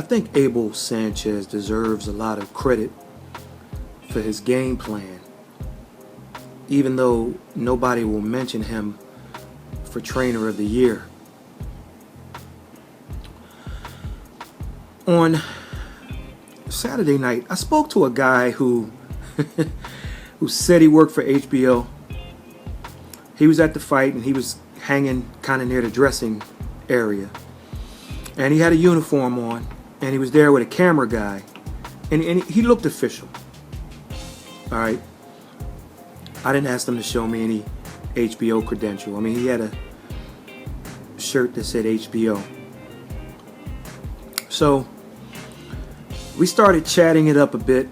think Abel Sanchez deserves a lot of credit for his game plan, even though nobody will mention him for Trainer of the Year. On Saturday night, I spoke to a guy who who said he worked for HBO. He was at the fight and he was hanging kind of near the dressing area. And he had a uniform on and he was there with a camera guy. And he looked official. All right. I didn't ask him to show me any HBO credential. I mean, he had a shirt that said HBO. So we started chatting it up a bit,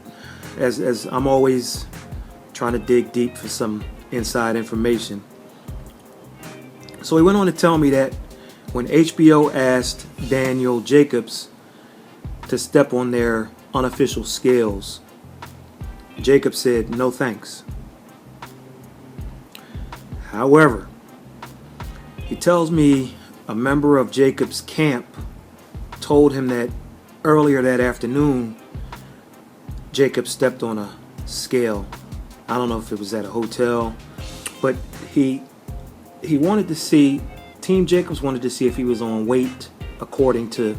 as I'm always trying to dig deep for some inside information. So he went on to tell me that when HBO asked Daniel Jacobs to step on their unofficial scales, Jacobs said no thanks. However, he tells me a member of Jacobs' camp told him that earlier that afternoon Jacob stepped on a scale. I don't know if it was at a hotel, but he wanted to see, Team Jacobs wanted to see if he was on weight according to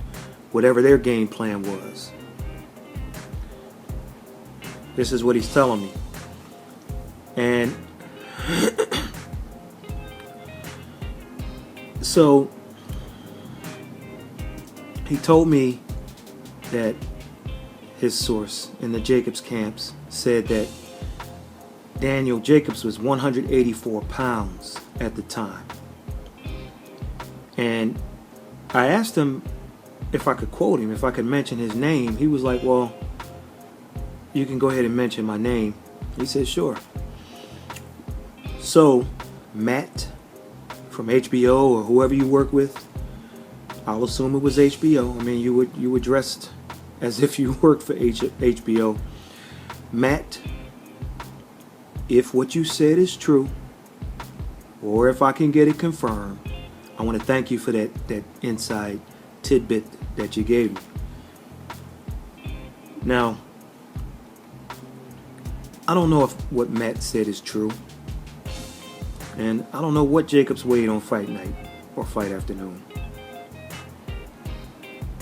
whatever their game plan was. This is what he's telling me. And so he told me that his source in the Jacobs camps said that Daniel Jacobs was 184 pounds at the time. And I asked him if I could quote him, if I could mention his name. He was like, well, you can go ahead and mention my name. He said, sure. So, Matt from HBO or whoever you work with, I'll assume it was HBO. I mean, you were dressed as if you worked for HBO. Matt, if what you said is true, or if I can get it confirmed, I want to thank you for that inside tidbit that you gave me. Now, I don't know if what Matt said is true, and I don't know what Jacobs weighed on fight night or fight afternoon.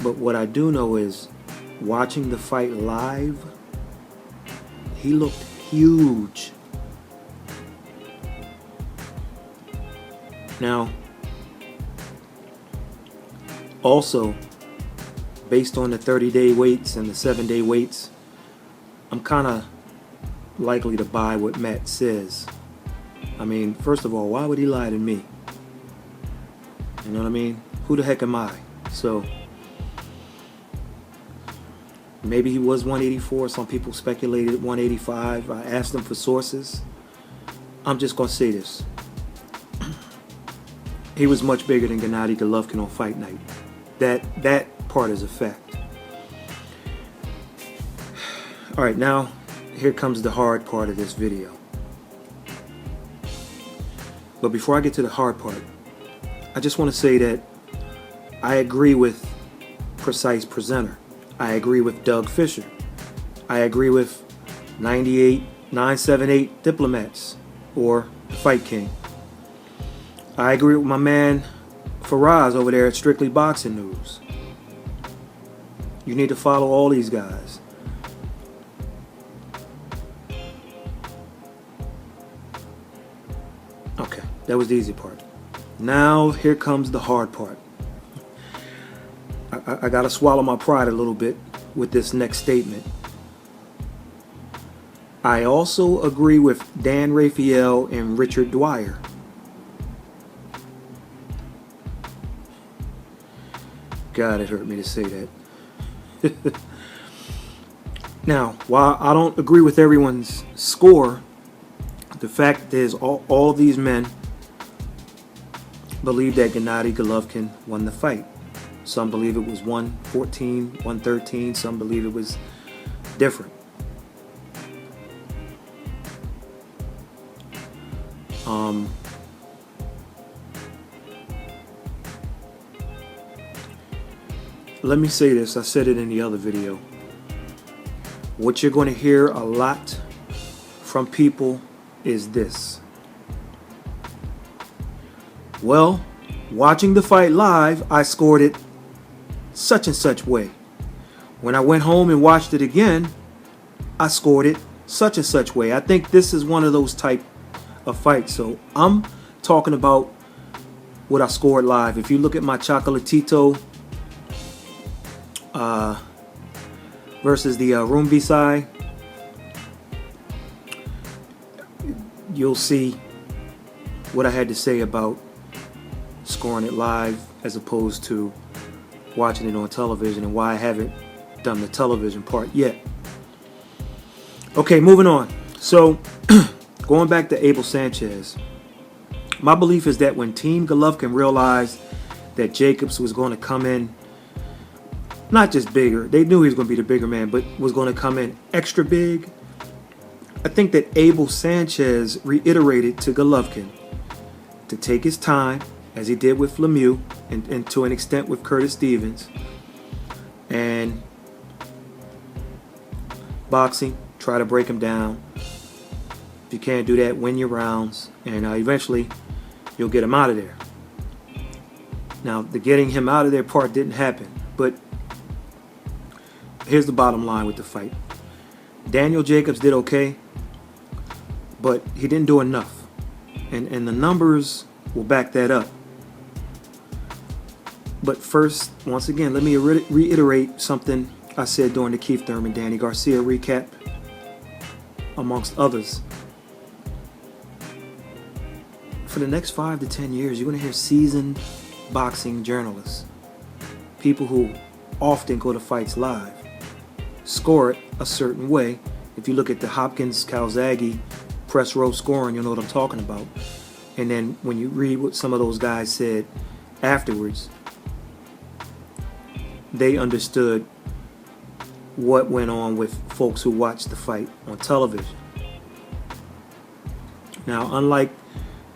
But what I do know is, watching the fight live, he looked huge. Now, also, based on the 30-day weights and the 7-day weights, I'm kind of likely to buy what Matt says. I mean, first of all, why would he lie to me? You know what I mean? Who the heck am I? So, maybe he was 184. Some people speculated 185. I asked them for sources. I'm just going to say this. He was much bigger than Gennady Golovkin on fight night. That part is a fact. All right, now here comes the hard part of this video. But before I get to the hard part, I just want to say that I agree with Precise Presenter. I agree with Doug Fisher. I agree with 978 Diplomats or the Fight King. I agree with my man Faraz over there at Strictly Boxing News. You need to follow all these guys. Okay, that was the easy part. Now here comes the hard part. I gotta swallow my pride a little bit with this next statement. I also agree with Dan Raphael and Richard Dwyer. God, it hurt me to say that. Now, while I don't agree with everyone's score, the fact is all these men believe that Gennady Golovkin won the fight. Some believe it was 114, 113. Some believe it was different. let me say this. I said it in the other video. What you're going to hear a lot from people is this. Well, watching the fight live, I scored it such and such way. When I went home and watched it again, I scored it such and such way. I think this is one of those type of fights. So I'm talking about what I scored live. If you look at my Chocolatito versus the Rumvisai, you'll see what I had to say about scoring it live as opposed to watching it on television, and why I haven't done the television part yet. Okay, moving on. So going back to Abel Sanchez, my belief is that when Team Golovkin realized that Jacobs was going to come in not just bigger, they knew he was going to be the bigger man, but was going to come in extra big. I think that Abel Sanchez reiterated to Golovkin to take his time, as he did with Lemieux and to an extent with Curtis Stevens. And boxing, try to break him down. If you can't do that, win your rounds, and eventually you'll get him out of there. Now, the getting him out of there part didn't happen, but here's the bottom line with the fight. Daniel Jacobs did okay, but he didn't do enough. And the numbers will back that up. But first, once again, let me reiterate something I said during the Keith Thurman, Danny Garcia recap, amongst others. For the next 5 to 10 years, you're going to hear seasoned boxing journalists, people who often go to fights live, score it a certain way. If you look at the Hopkins-Calzaghe press row scoring, you'll know what I'm talking about. And then when you read what some of those guys said afterwards, they understood what went on with folks who watched the fight on television. Now, unlike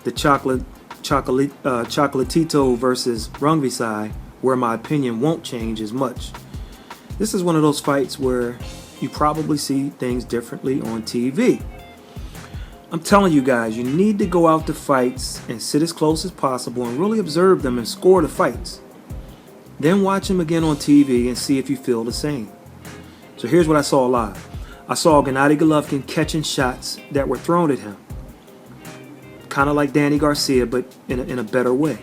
the Chocolatito versus Rungvisai, where my opinion won't change as much, this is one of those fights where you probably see things differently on TV. I'm telling you guys, you need to go out to fights and sit as close as possible and really observe them and score the fights. Then watch them again on TV and see if you feel the same. So here's what I saw live. I saw Gennady Golovkin catching shots that were thrown at him. Kind of like Danny Garcia, but in a better way.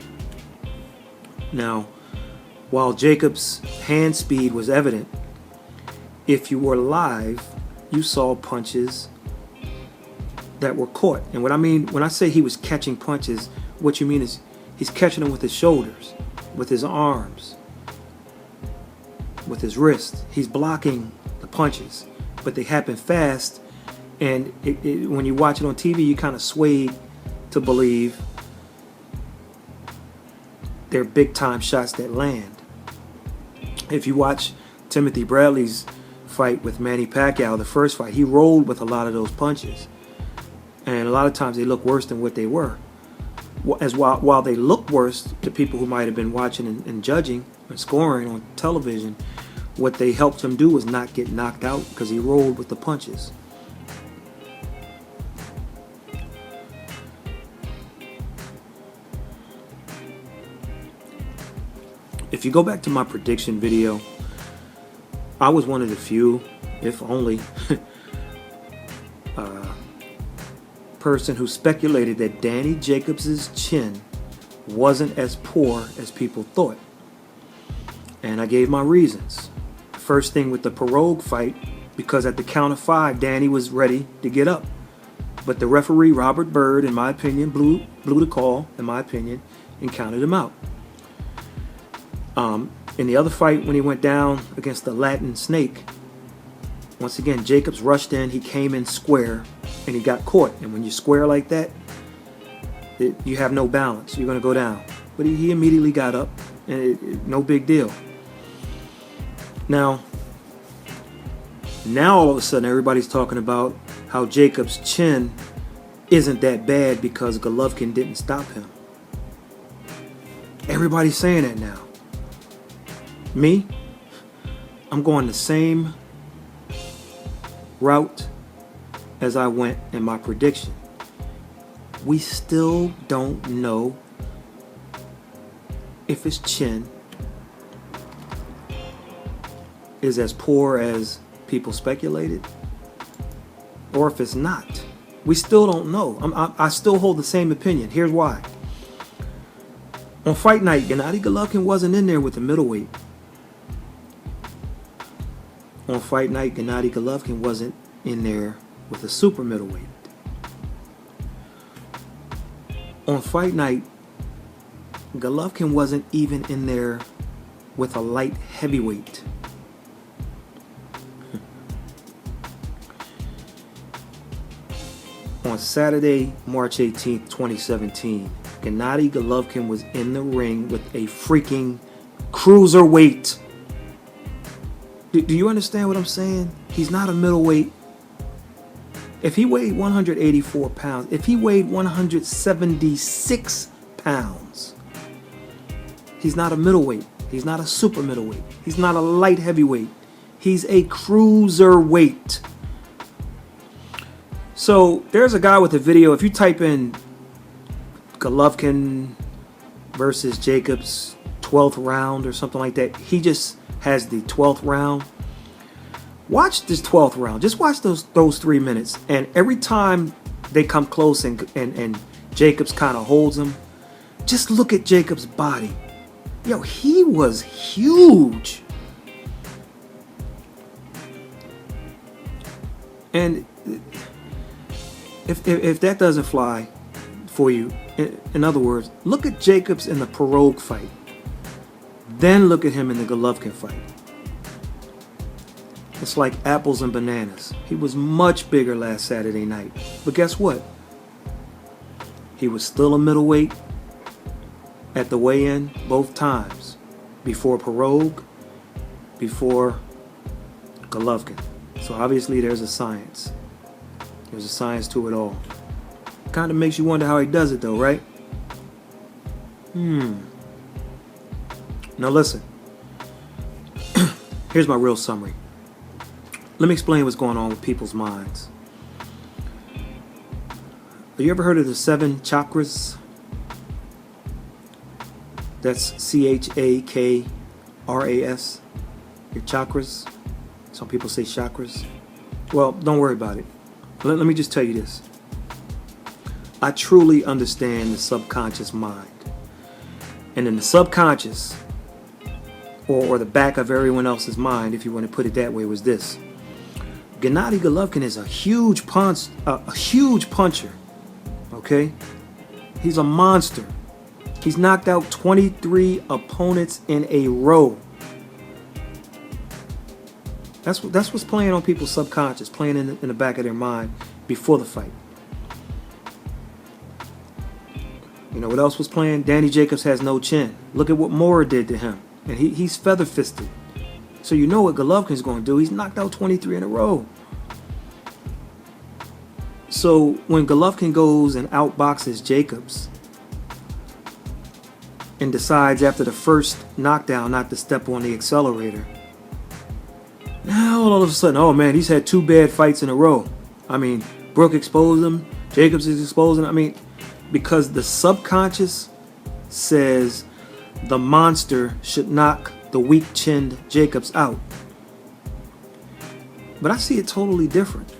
Now, while Jacobs' hand speed was evident, if you were live, you saw punches that were caught. And what I mean when I say he was catching punches, what you mean is he's catching them with his shoulders, with his arms, with his wrist. He's blocking the punches, but they happen fast, and when you watch it on TV, you kind of swayed to believe they're big-time shots that land. If you watch Timothy Bradley's fight with Manny Pacquiao, the first fight, he rolled with a lot of those punches, and a lot of times they look worse than what they were. As while they look worse to people who might have been watching and judging and scoring on television, what they helped him do was not get knocked out because he rolled with the punches. If you go back to my prediction video, I was one of the few, if only, person who speculated that Danny Jacobs' chin wasn't as poor as people thought. And I gave my reasons. First thing with the Pirogue fight, because at the count of 5, Danny was ready to get up. But the referee, Robert Byrd, in my opinion, blew the call, in my opinion, and counted him out. In the other fight, when he went down against the Latin Snake, once again, Jacobs rushed in, he came in square, and he got caught. And when you square like that, you have no balance. You're going to go down. But he immediately got up, and no big deal. Now all of a sudden, everybody's talking about how Jacobs' chin isn't that bad because Golovkin didn't stop him. Everybody's saying that now. Me, I'm going the same route as I went in my prediction. We still don't know if his chin is as poor as people speculated, or if it's not. We still don't know. I still hold the same opinion. Here's why. On fight night, Gennady Golovkin wasn't in there with the middleweight. On fight night, Gennady Golovkin wasn't in there with a super middleweight. On fight night, Golovkin wasn't even in there with a light heavyweight. On Saturday, March 18th, 2017, Gennady Golovkin was in the ring with a freaking cruiserweight. Do you understand what I'm saying? He's not a middleweight. If he weighed 184 pounds, if he weighed 176 pounds, he's not a middleweight. He's not a super middleweight. He's not a light heavyweight. He's a cruiserweight. So there's a guy with a video. If you type in Golovkin versus Jacobs 12th round or something like that, he just has the 12th round. Watch this 12th round. Just watch those 3 minutes. And every time they come close and Jacobs kind of holds him, just look at Jacobs' body. Yo, he was huge. And if that doesn't fly for you, in other words, look at Jacobs in the Pirogue fight. Then look at him in the Golovkin fight. It's like apples and bananas. He was much bigger last Saturday night. But guess what? He was still a middleweight at the weigh-in both times. Before Pirogue, before Golovkin. So obviously there's a science. There's a science to it all. Kind of makes you wonder how he does it though, right? Now listen. Here's my real summary. Let me explain what's going on with people's minds. Have you ever heard of the 7 chakras? That's CHAKRAS. Your chakras. Some people say chakras. Well, don't worry about it. Let me just tell you this. I truly understand the subconscious mind. And in the subconscious, or the back of everyone else's mind, if you want to put it that way, was this. Gennady Golovkin is a huge puncher. Okay? He's a monster. He's knocked out 23 opponents in a row. That's what's playing on people's subconscious, playing in the back of their mind before the fight. You know what else was playing? Danny Jacobs has no chin. Look at what Mora did to him. And he's feather-fisted. So you know what Golovkin's going to do. He's knocked out 23 in a row. So when Golovkin goes and outboxes Jacobs and decides after the first knockdown not to step on the accelerator, now all of a sudden, oh man, he's had 2 bad fights in a row. I mean, Brook exposed him. Jacobs is exposing him. I mean, because the subconscious says the monster should knock the weak-chinned Jacobs out. But I see it totally different.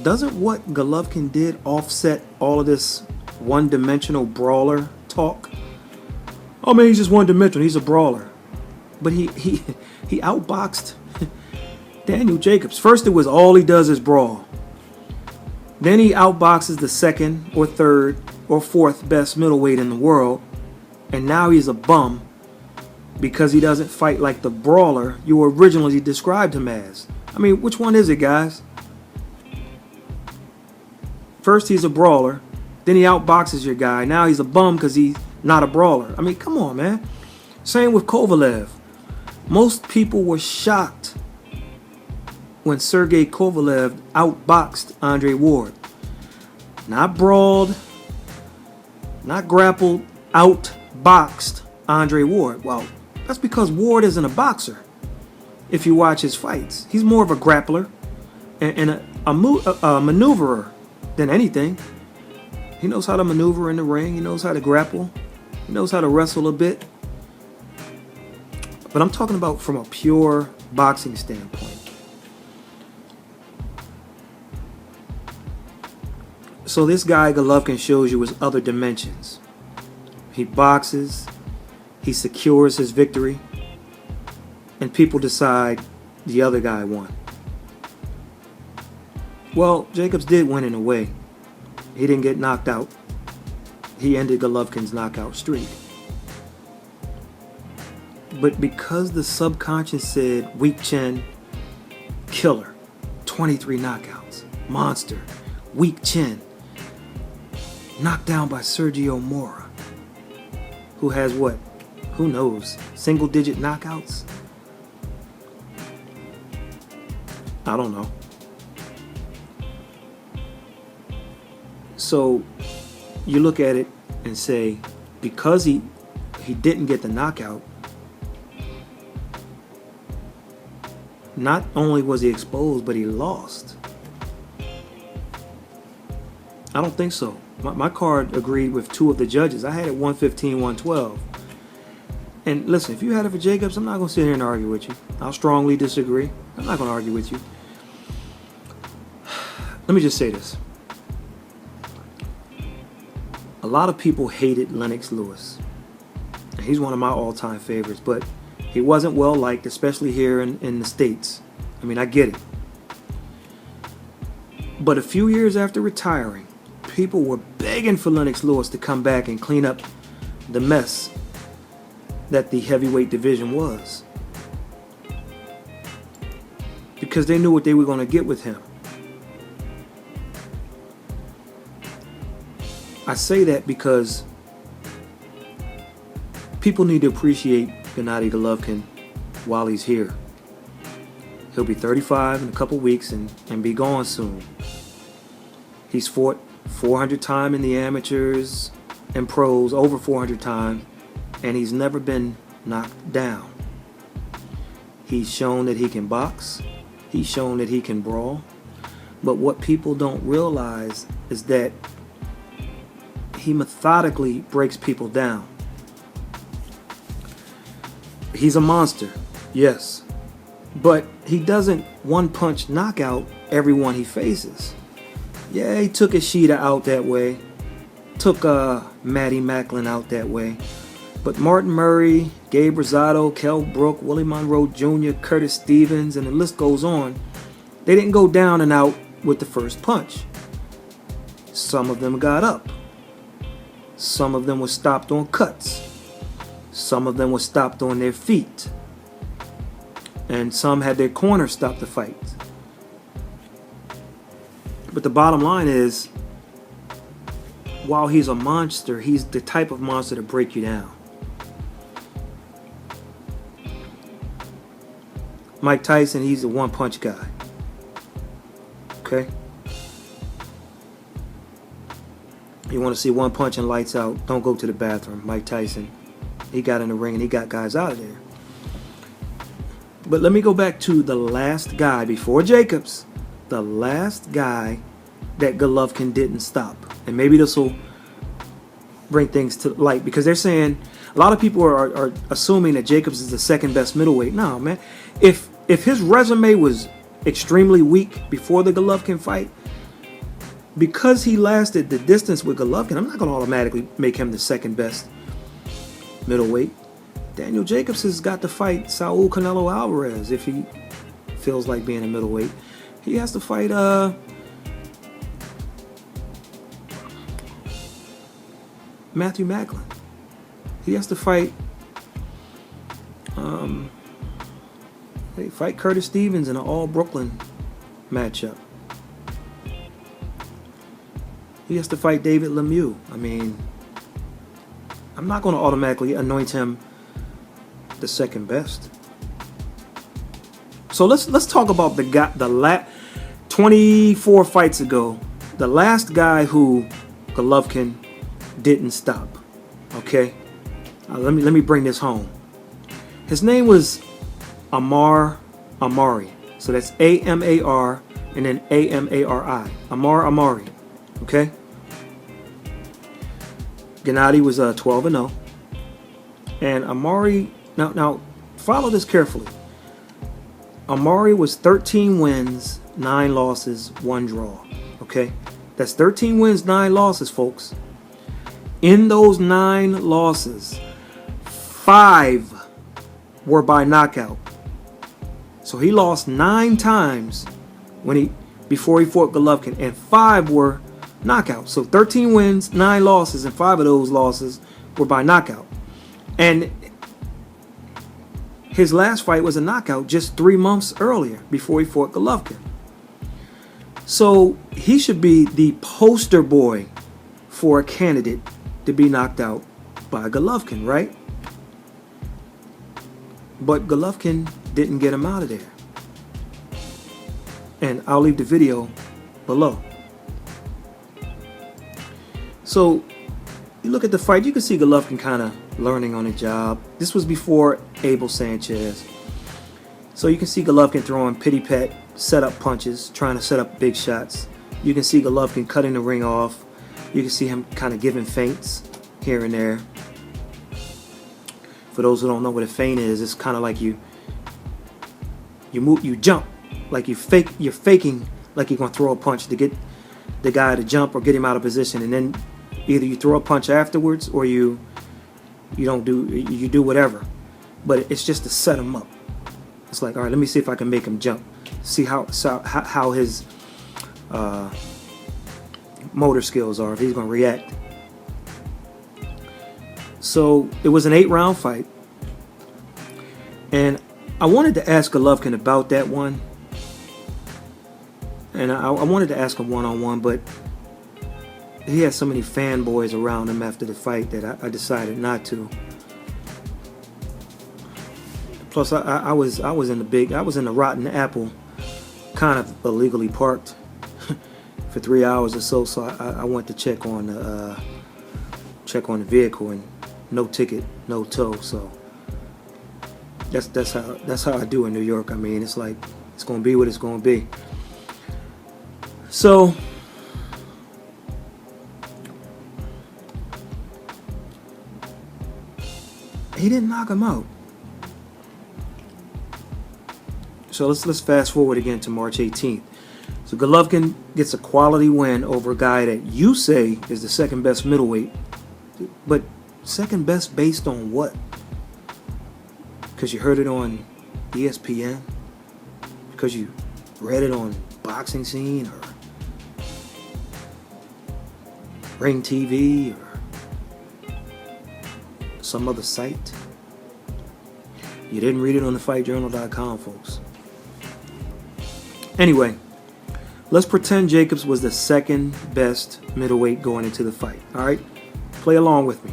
Doesn't what Golovkin did offset all of this one-dimensional brawler talk? Oh man, he's just one-dimensional. He's a brawler. But he outboxed Daniel Jacobs. First it was all he does is brawl. Then he outboxes the 2nd or 3rd or 4th best middleweight in the world. And now he's a bum because he doesn't fight like the brawler you originally described him as. I mean, which one is it, guys? First he's a brawler. Then he outboxes your guy. Now he's a bum because he's not a brawler. I mean, come on, man. Same with Kovalev. Most people were shocked when Sergey Kovalev outboxed Andre Ward. Not brawled, not grappled, outboxed boxed Andre Ward. Well, that's because Ward isn't a boxer. If you watch his fights, he's more of a grappler and a maneuverer than anything. He knows how to maneuver in the ring. He knows how to grapple. He knows how to wrestle a bit. But I'm talking about from a pure boxing standpoint. So this guy Golovkin shows you his other dimensions. He boxes, he secures his victory, and people decide the other guy won. Well, Jacobs did win in a way. He didn't get knocked out. He ended Golovkin's knockout streak. But because the subconscious said weak chin, killer, 23 knockouts, monster, weak chin, knocked down by Sergio Mora, who has what? Who knows? Single-digit knockouts? I don't know. So you look at it and say, because he didn't get the knockout, not only was he exposed, but he lost. I don't think so. My card agreed with two of the judges. I had it 115, 112. And listen, if you had it for Jacobs, I'm not going to sit here and argue with you. I'll strongly disagree. I'm not going to argue with you. Let me just say this. A lot of people hated Lennox Lewis. He's one of my all-time favorites, but he wasn't well liked, especially here in the States. I mean, I get it. But a few years after retiring, people were begging for Lennox Lewis to come back and clean up the mess that the heavyweight division was. Because they knew what they were going to get with him. I say that because people need to appreciate Gennady Golovkin while he's here. He'll be 35 in a couple weeks and be gone soon. He's fought 400 times in the amateurs and pros, over 400 times, and he's never been knocked down. He's shown that he can box. He's shown that he can brawl. But what people don't realize is that he methodically breaks people down. He's a monster, yes. But he doesn't one-punch knockout everyone he faces. Yeah, he took Ishida out that way. Took Matty Macklin out that way. But Martin Murray, Gabe Rosado, Kell Brook, Willie Monroe Jr., Curtis Stevens, and the list goes on. They didn't go down and out with the first punch. Some of them got up. Some of them were stopped on cuts. Some of them were stopped on their feet. And some had their corner stop the fight. But the bottom line is, while he's a monster, he's the type of monster to break you down. Mike Tyson, he's a one-punch guy. Okay? You want to see one punch and lights out, don't go to the bathroom. Mike Tyson, he got in the ring and he got guys out of there. But let me go back to the last guy before Jacobs. The last guy that Golovkin didn't stop. And maybe this will bring things to light, because they're saying, a lot of people are assuming that Jacobs is the second best middleweight. No, man. If his resume was extremely weak before the Golovkin fight, because he lasted the distance with Golovkin, I'm not going to automatically make him the second best middleweight. Daniel Jacobs has got to fight Saul Canelo Alvarez if he feels like being a middleweight. He has to fight Matthew Macklin. He has to fight Curtis Stevens in an all Brooklyn matchup. He has to fight David Lemieux. I mean, I'm not going to automatically anoint him the second best. So let's talk about the guy, 24 fights ago, the last guy who Golovkin didn't stop. Okay, Let me bring this home. His name was Amari. So that's Amar and then Amari. Amari. Okay? Gennady was 12-0. And Amari, now follow this carefully. Amari was 13 wins, 9 losses, 1 draw. Okay? That's 13 wins, 9 losses, folks. In those 9 losses, 5 were by knockout. So he lost 9 times before he fought Golovkin, and 5 were knockout. So 13 wins, 9 losses, and 5 of those losses were by knockout. And his last fight was a knockout just 3 months earlier before he fought Golovkin. So he should be the poster boy for a candidate to be knocked out by Golovkin, right? But Golovkin didn't get him out of there. And I'll leave the video below. So you look at the fight, you can see Golovkin kind of learning on the job. This was before Abel Sanchez. So you can see Golovkin throwing pity-pat set-up punches, trying to set up big shots. You can see Golovkin cutting the ring off. You can see him kind of giving feints here and there. For those who don't know what a feint is, it's kind of like you jump, like you're faking like you're gonna throw a punch to get the guy to jump or get him out of position, and then either you throw a punch afterwards or you do whatever. But it's just to set him up. It's like, all right, let me see if I can make him jump. See how his motor skills are, if he's gonna react. So it was an 8-round fight, and I wanted to ask Golovkin about that one, and I wanted to ask him one-on-one, but he had so many fanboys around him after the fight that I decided not to. Plus, I was in the Rotten Apple, kind of illegally parked for 3 hours or so. So I went to check on the vehicle, and no ticket, no tow. So that's how I do in New York. I mean, it's like it's gonna be what it's gonna be. So he didn't knock him out. So let's fast forward again to March 18th. So Golovkin gets a quality win over a guy that you say is the second best middleweight. But second best based on what? Because you heard it on ESPN? Because you read it on Boxing Scene or Ring TV or some other site? You didn't read it on thefightjournal.com, folks. Anyway, let's pretend Jacobs was the second best middleweight going into the fight. All right? Play along with me.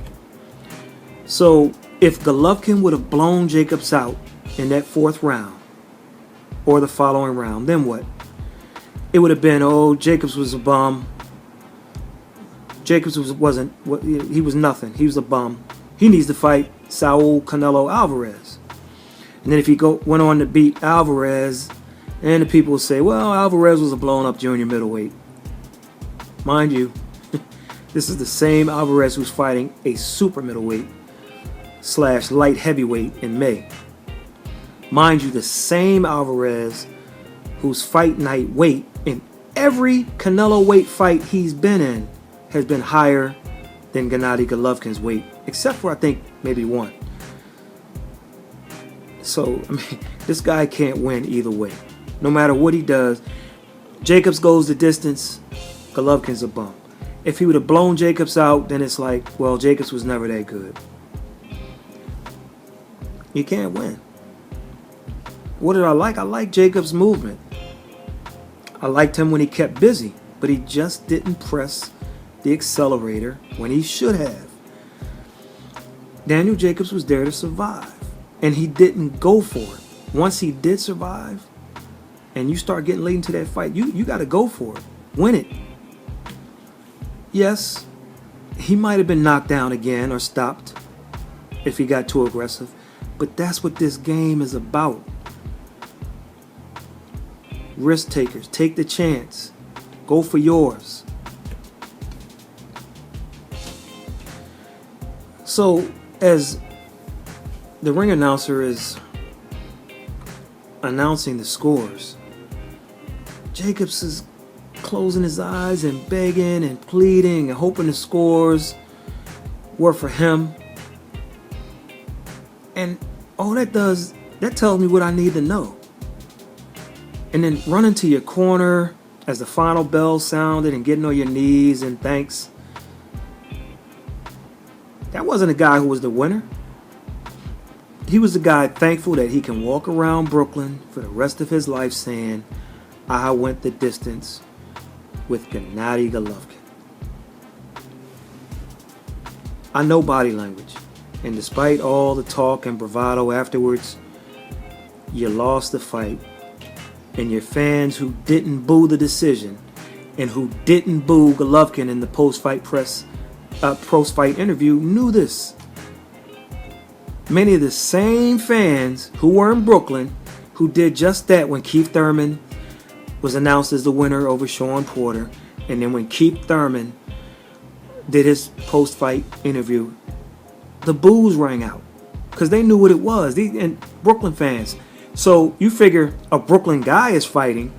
So, if Golovkin would have blown Jacobs out in that 4th round or the following round, then what? It would have been, oh, Jacobs was a bum. Jacobs wasn't, he was nothing. He was a bum. He needs to fight Saul Canelo Alvarez. And then if he went on to beat Alvarez, and the people will say, well, Alvarez was a blown-up junior middleweight. Mind you, this is the same Alvarez who's fighting a super middleweight / light heavyweight in May. Mind you, the same Alvarez whose fight night weight in every Canelo weight fight he's been in has been higher than Gennady Golovkin's weight, except for, I think, maybe one. So, I mean, this guy can't win either way. No matter what he does, Jacobs goes the distance, Golovkin's a bum. If he would have blown Jacobs out, then it's like, well, Jacobs was never that good. You can't win. What did I like? I liked Jacobs' movement. I liked him when he kept busy, but he just didn't press the accelerator when he should have. Daniel Jacobs was there to survive, and he didn't go for it. Once he did survive, and you start getting late into that fight, you got to go for it. Win it. Yes, he might have been knocked down again or stopped, if he got too aggressive. But that's what this game is about. Risk takers, take the chance. Go for yours. So, as the ring announcer is announcing the scores, Jacobs is closing his eyes and begging and pleading and hoping the scores were for him. And all that does, that tells me what I need to know. And then running to your corner as the final bell sounded and getting on your knees and thanks. That wasn't a guy who was the winner. He was the guy thankful that he can walk around Brooklyn for the rest of his life saying, I went the distance with GENNADY Golovkin. I know body language, and despite all the talk and bravado afterwards, you lost the fight, and your fans who didn't boo the decision and who didn't boo Golovkin in the post-fight interview knew this. Many of the same fans who were in Brooklyn who did just that when Keith Thurman was announced as the winner over Shawn Porter, and then when Keith Thurman did his post-fight interview, the boos rang out because they knew what it was. And Brooklyn fans. So you figure a Brooklyn guy is fighting.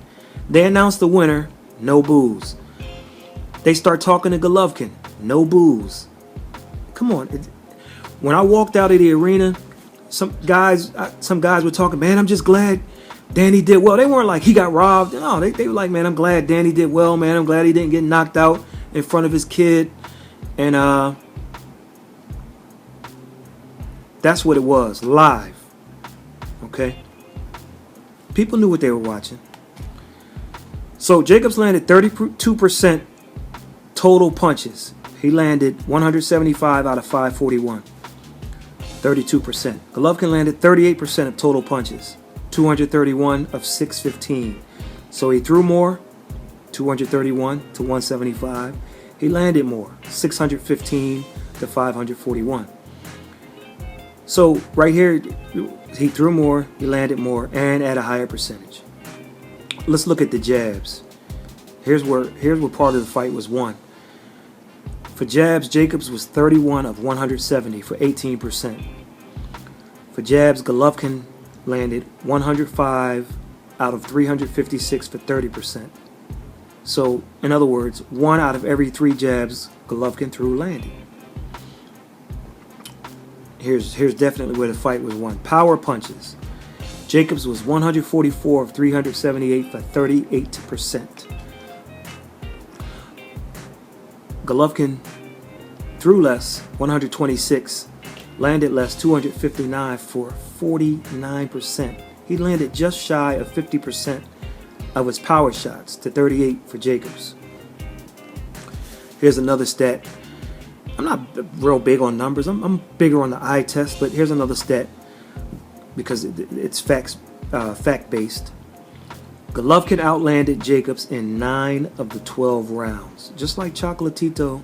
They announce the winner, no boos. They start talking to Golovkin, no boos. Come on. When I walked out of the arena, some guys were talking, man, I'm just glad Danny did well. They weren't like he got robbed. No, they were like, man, I'm glad Danny did well, man. I'm glad he didn't get knocked out in front of his kid. And that's what it was, live. Okay? People knew what they were watching. So Jacobs landed 32% total punches. He landed 175 out of 541. 32%. Golovkin landed 38% of total punches. 231 of 615. So he threw more, 231 to 175. He landed more, 615 to 541. So right here, he threw more, he landed more, and at a higher percentage. Let's look at the jabs. Here's where part of the fight was won. For jabs, Jacobs was 31 of 170 for 18%. For jabs, Golovkin landed 105 out of 356 for 30%. So, in other words, 1 out of every 3 jabs Golovkin threw landed. Here's definitely where the fight was won. Power punches. Jacobs was 144 of 378 for 38%. Golovkin threw less, 126, landed less, 259 for 49%. He landed just shy of 50% of his power shots to 38 for Jacobs. Here's another stat. I'm not real big on numbers. I'm bigger on the eye test, but here's another stat because it's fact-based. Golovkin outlanded Jacobs in 9 of the 12 rounds, just like Chocolatito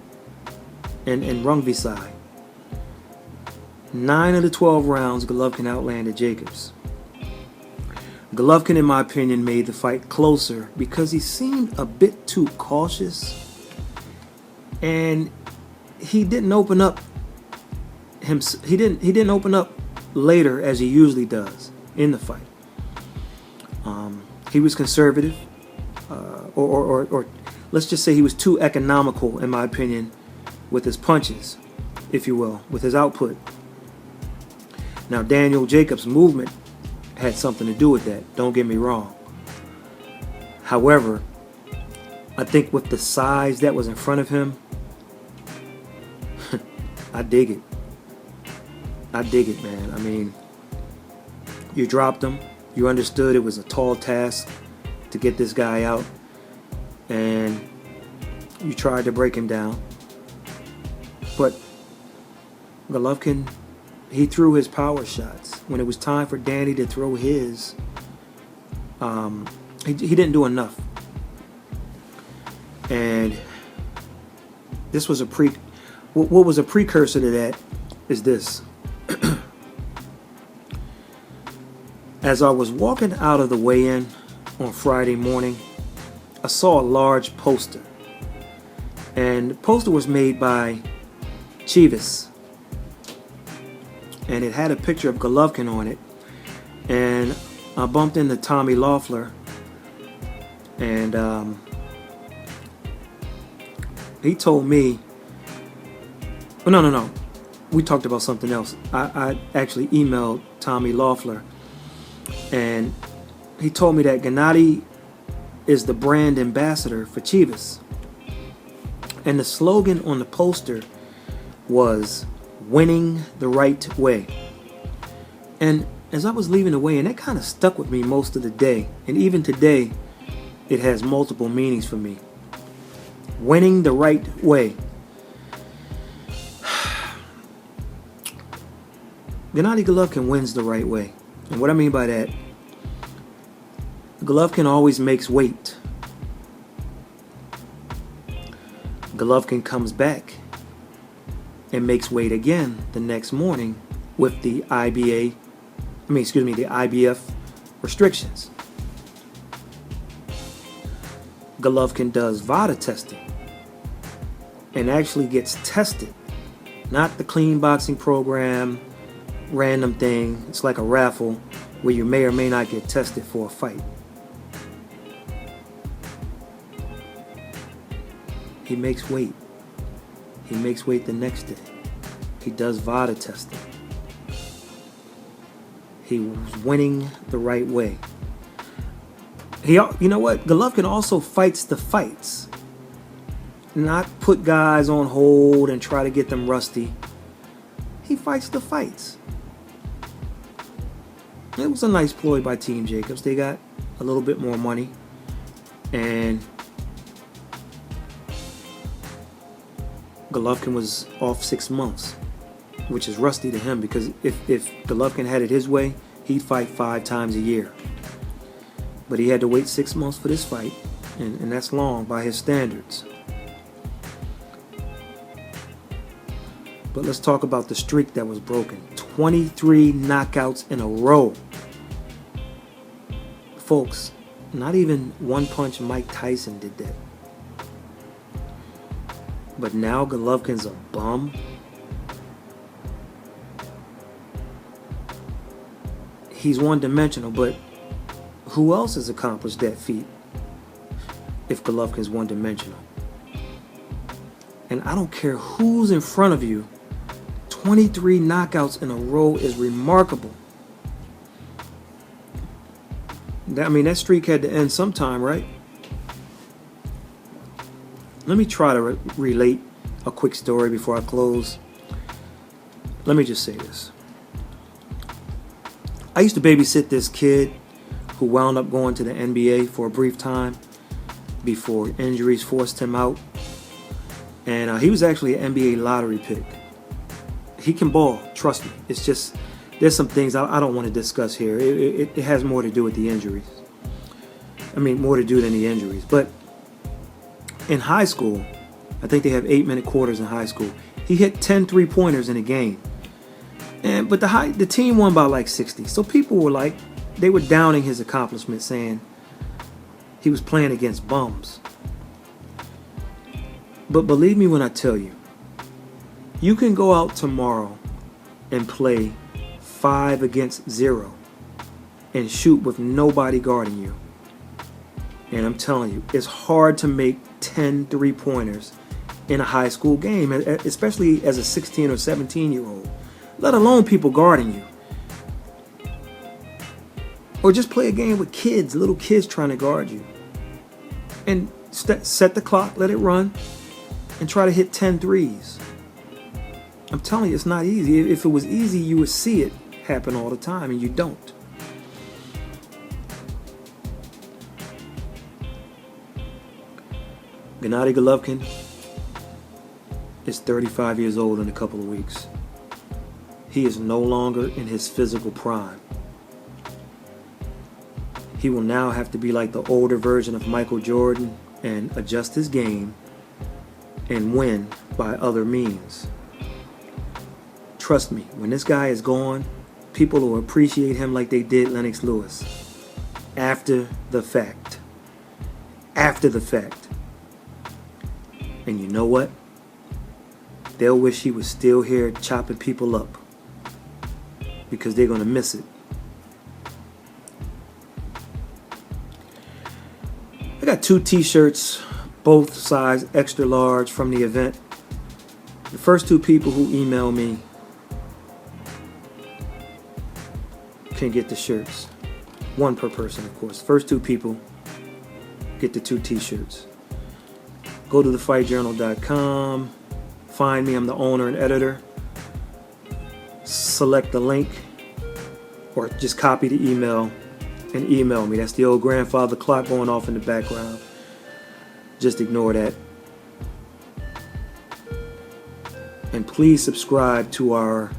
and Rungvisai. 9 of the 12 rounds, Golovkin outlanded Jacobs. Golovkin, in my opinion, made the fight closer because he seemed a bit too cautious, and he didn't open up. He didn't open up later as he usually does in the fight. He was conservative, or let's just say he was too economical, in my opinion, with his punches, if you will, with his output. Now, Daniel Jacobs' movement had something to do with that, don't get me wrong. However, I think with the size that was in front of him, I dig it. I dig it, man. I mean, you dropped him. You understood it was a tall task to get this guy out, and you tried to break him down. But Golovkin, he threw his power shots. When it was time for Danny to throw his, he didn't do enough. And this was what was a precursor to that is this. As I was walking out of the weigh-in on Friday morning, I saw a large poster. And the poster was made by Chivas. And it had a picture of Golovkin on it. And I bumped into Tommy Loeffler. And he told me, oh, no. We talked about something else. I actually emailed Tommy Loeffler. And he told me that GENNADY is the brand ambassador for Chivas. And the slogan on the poster was winning the right way. And as I was leaving the weigh-in, that kind of stuck with me most of the day. And even today, it has multiple meanings for me. Winning the right way. Gennady Golovkin wins the right way. And what I mean by that, Golovkin always makes weight. Golovkin comes back and makes weight again the next morning with the the IBF restrictions. Golovkin does VADA testing and actually gets tested. Not the clean boxing program, random thing. It's like a raffle where you may or may not get tested for a fight. He makes weight. He makes weight the next day. He does VADA testing. He was winning the right way. You know what? Golovkin also fights the fights. Not put guys on hold and try to get them rusty. He fights the fights. It was a nice ploy by Team Jacobs. They got a little bit more money. And Golovkin was off 6 months, which is rusty to him because if Golovkin had it his way, he'd fight 5 times a year. But he had to wait 6 months for this fight, and that's long by his standards. But let's talk about the streak that was broken. 23 knockouts in a row. Folks, not even One Punch Mike Tyson did that. But now Golovkin's a bum. He's one-dimensional, but who else has accomplished that feat if Golovkin's one-dimensional? And I don't care who's in front of you, 23 knockouts in a row is remarkable. That streak had to end sometime, right? Let me try to relate a quick story before I close. Let me just say this. I used to babysit this kid who wound up going to the NBA for a brief time before injuries forced him out. And he was actually an NBA lottery pick. He can ball, trust me. It's just, there's some things I don't want to discuss here. It has more to do with the injuries. More to do than the injuries. But in high school, I think they have 8-minute quarters in high school. He hit 10 3-pointers in a game. But the team won by like 60. So people were they were downing his accomplishment, saying he was playing against bums. But believe me when I tell you, you can go out tomorrow and play 5 against 0 and shoot with nobody guarding you. And I'm telling you, it's hard to make 10 3-pointers in a high school game, especially as a 16 or 17-year-old, let alone people guarding you. Or just play a game with kids, little kids trying to guard you. And set the clock, let it run, and try to hit 10 threes. I'm telling you, it's not easy. If it was easy, you would see it happen all the time, and you don't. Gennady Golovkin is 35 years old in a couple of weeks. He is no longer in his physical prime. He will now have to be like the older version of Michael Jordan and adjust his game and win by other means. Trust me, when this guy is gone, people will appreciate him like they did Lennox Lewis. After the fact. After the fact. And you know what? They'll wish he was still here chopping people up. Because they're going to miss it. I got 2 t-shirts, both size extra large from the event. The first 2 people who email me can get the shirts. 1 per person, of course. First 2 people get the 2 t-shirts. Go to thefightjournal.com. Find me. I'm the owner and editor. Select the link or just copy the email and email me. That's the old grandfather clock going off in the background. Just ignore that. And please subscribe to our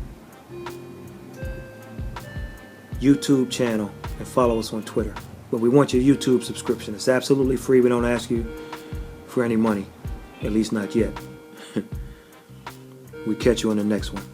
YouTube channel and follow us on Twitter. But we want your YouTube subscription. It's absolutely free. We don't ask you for any money. At least not yet. We catch you on the next one.